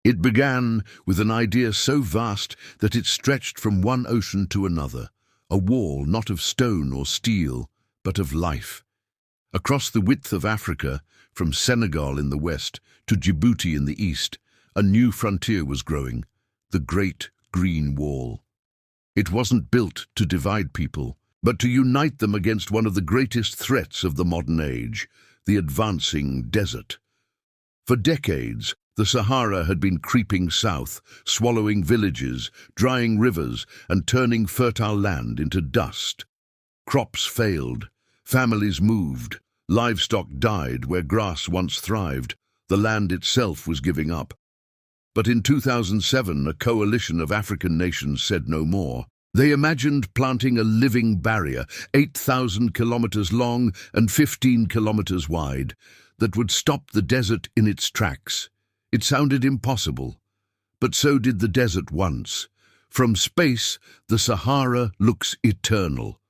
It began with an idea so vast that it stretched from one ocean to another, a wall not of stone or steel, but of life. Across the width of Africa, from Senegal in the west to Djibouti in the east, a new frontier was growing, the Great Green Wall. It wasn't built to divide people, but to unite them against one of the greatest threats of the modern age, the advancing desert. For decades, the Sahara had been creeping south, swallowing villages, drying rivers, and turning fertile land into dust. Crops failed, families moved, livestock died where grass once thrived, the land itself was giving up. But in 2007, a coalition of African nations said no more. They imagined planting a living barrier, 8,000 kilometers long and 15 kilometers wide, that would stop the desert in its tracks. It sounded impossible, but so did the desert once. From space, the Sahara looks eternal.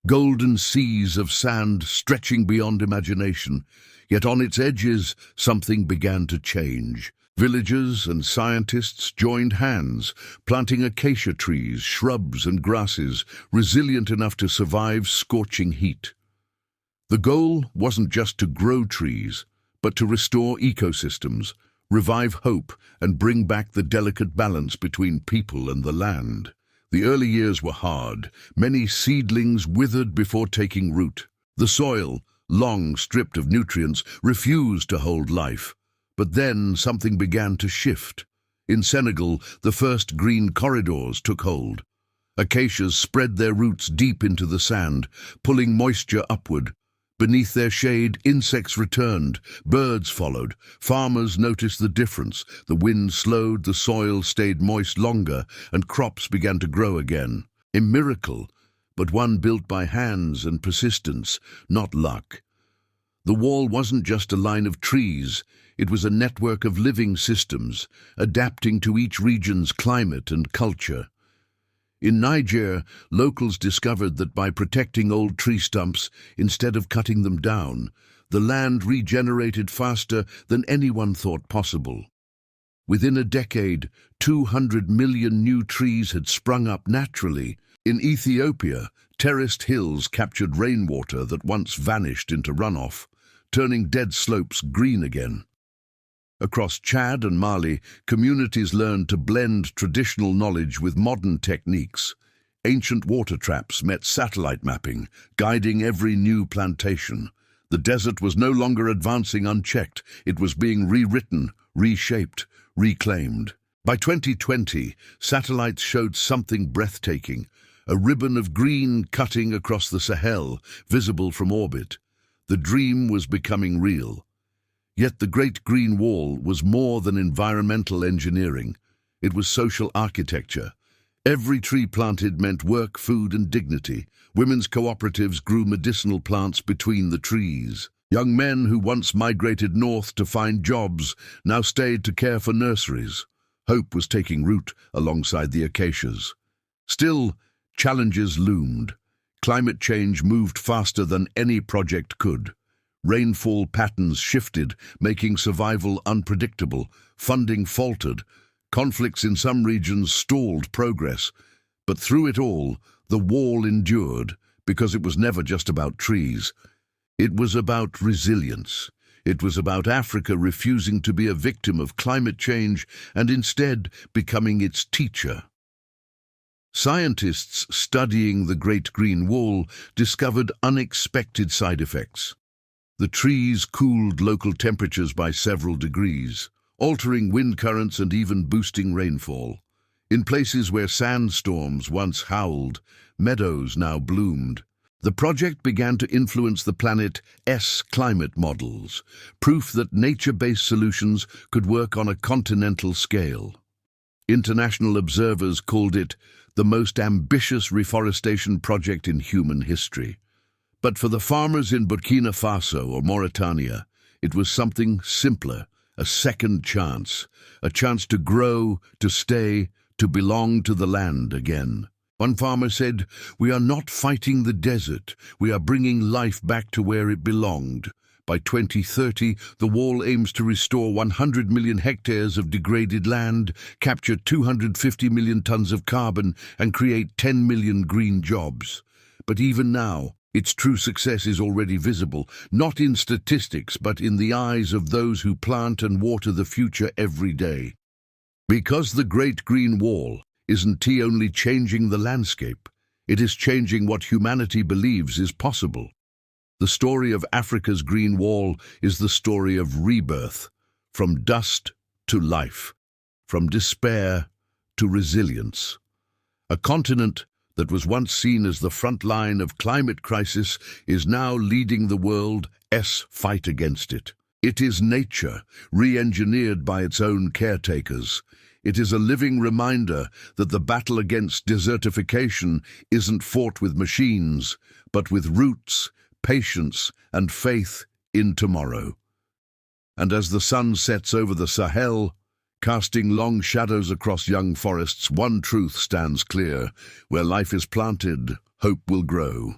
Golden seas of sand stretching beyond imagination, yet on its edges something began to change. Villagers and scientists joined hands, planting acacia trees, shrubs and grasses, resilient enough to survive scorching heat. The goal wasn't just to grow trees, but to restore ecosystems, revive hope, and bring back the delicate balance between people and the land. The early years were hard. Many seedlings withered before taking root. The soil, long stripped of nutrients, refused to hold life. But then something began to shift. In Senegal, the first green corridors took hold. Acacias spread their roots deep into the sand, pulling moisture upward. Beneath their shade, insects returned, birds followed. Farmers noticed the difference. The wind slowed, the soil stayed moist longer, and crops began to grow again. A miracle, but one built by hands and persistence, not luck. The wall wasn't just a line of trees. It was a network of living systems, adapting to each region's climate and culture. In Niger, locals discovered that by protecting old tree stumps instead of cutting them down, the land regenerated faster than anyone thought possible. Within a decade, 200 million new trees had sprung up naturally. In Ethiopia, terraced hills captured rainwater that once vanished into runoff, turning dead slopes green again. Across Chad and Mali, communities learned to blend traditional knowledge with modern techniques. Ancient water traps met satellite mapping, guiding every new plantation. The desert was no longer advancing unchecked. It was being rewritten, reshaped, reclaimed. By 2020, satellites showed something breathtaking, a ribbon of green cutting across the Sahel, visible from orbit. The dream was becoming real. Yet the Great Green Wall was more than environmental engineering. It was social architecture. Every tree planted meant work, food, and dignity. Women's cooperatives grew medicinal plants between the trees. Young men who once migrated north to find jobs now stayed to care for nurseries. Hope was taking root alongside the acacias. Still, challenges loomed. Climate change moved faster than any project could. Rainfall patterns shifted, making survival unpredictable. Funding faltered. Conflicts in some regions stalled progress. But through it all, the wall endured, because it was never just about trees. It was about resilience. It was about Africa refusing to be a victim of climate change and instead becoming its teacher. Scientists studying the Great Green Wall discovered unexpected side effects. The trees cooled local temperatures by several degrees, altering wind currents and even boosting rainfall. In places where sandstorms once howled, meadows now bloomed. The project began to influence the planet's climate models, proof that nature-based solutions could work on a continental scale. International observers called it the most ambitious reforestation project in human history. But for the farmers in Burkina Faso or Mauritania, it was something simpler, a second chance, a chance to grow, to stay, to belong to the land again. One farmer said, "We are not fighting the desert, we are bringing life back to where it belonged." By 2030, the wall aims to restore 100 million hectares of degraded land, capture 250 million tons of carbon, and create 10 million green jobs. But even now, its true success is already visible, not in statistics, but in the eyes of those who plant and water the future every day. Because the Great Green Wall isn't only changing the landscape, it is changing what humanity believes is possible. The story of Africa's Green Wall is the story of rebirth, from dust to life, from despair to resilience. A continent that was once seen as the front line of climate crisis is now leading the world's fight against it. It is nature, re-engineered by its own caretakers. It is a living reminder that the battle against desertification isn't fought with machines, but with roots, patience, and faith in tomorrow. And as the sun sets over the Sahel, casting long shadows across young forests, one truth stands clear: where life is planted, hope will grow.